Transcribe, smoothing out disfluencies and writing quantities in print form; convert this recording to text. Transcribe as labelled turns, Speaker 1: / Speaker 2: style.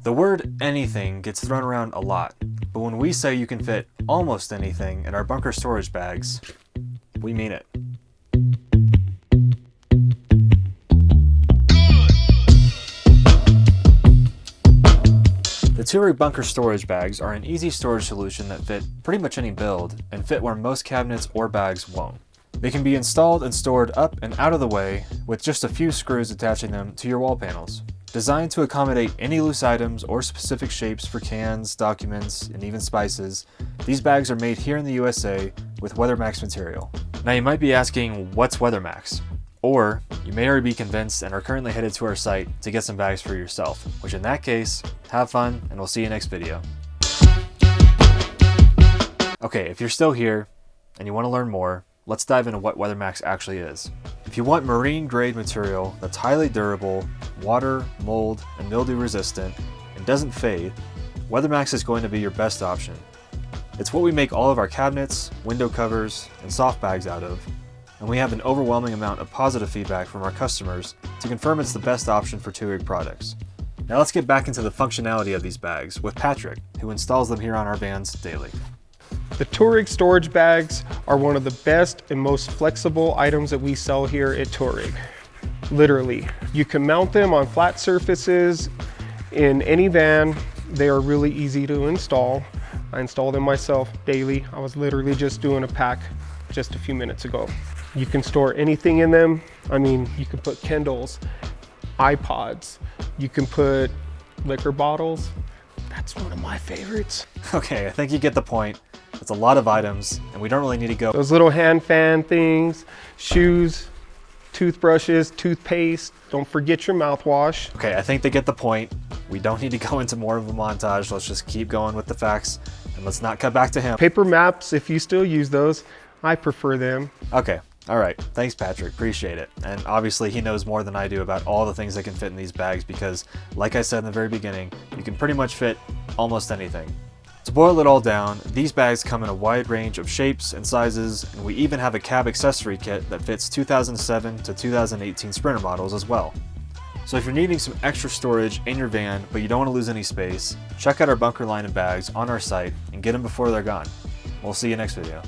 Speaker 1: The word anything gets thrown around a lot, but when we say you can fit almost anything in our bunker storage bags, we mean it. The TOURIG bunker storage bags are an easy storage solution that fit pretty much any build and fit where most cabinets or bags won't. They can be installed and stored up and out of the way with just a few screws attaching them to your wall panels. Designed to accommodate any loose items or specific shapes for cans, documents, and even spices, these bags are made here in the USA with WeatherMax material. Now you might be asking, what's WeatherMax? Or you may already be convinced and are currently headed to our site to get some bags for yourself, which in that case, have fun and we'll see you next video. Okay, if you're still here and you want to learn more, let's dive into what WeatherMax actually is. If you want marine grade material that's highly durable, water, mold, and mildew resistant, and doesn't fade, WeatherMax is going to be your best option. It's what we make all of our cabinets, window covers, and soft bags out of, and we have an overwhelming amount of positive feedback from our customers to confirm it's the best option for TOURIG products. Now let's get back into the functionality of these bags with Patrick, who installs them here on our vans daily.
Speaker 2: The TOURIG storage bags are one of the best and most flexible items that we sell here at TOURIG. Literally, you can mount them on flat surfaces in any van. They are really easy to install. I install them myself daily. I was literally just doing a pack just a few minutes ago. You can store anything in them. I mean, you can put Kindles, iPods, you can put liquor bottles. That's one of my favorites.
Speaker 1: Okay, I think you get the point. It's a lot of items, and we don't really need to go.
Speaker 2: Those little hand fan things, shoes, toothbrushes, toothpaste. Don't forget your mouthwash.
Speaker 1: Okay, I think they get the point. We don't need to go into more of a montage. Let's just keep going with the facts, and let's not cut back to him.
Speaker 2: Paper maps, if you still use those, I prefer them.
Speaker 1: Okay, all right. Thanks, Patrick. Appreciate it. And obviously, he knows more than I do about all the things that can fit in these bags because, like I said in the very beginning, you can pretty much fit almost anything. To boil it all down, these bags come in a wide range of shapes and sizes, and we even have a cab accessory kit that fits 2007 to 2018 Sprinter models as well. So if you're needing some extra storage in your van, but you don't want to lose any space, check out our bunker line of bags on our site and get them before they're gone. We'll see you next video.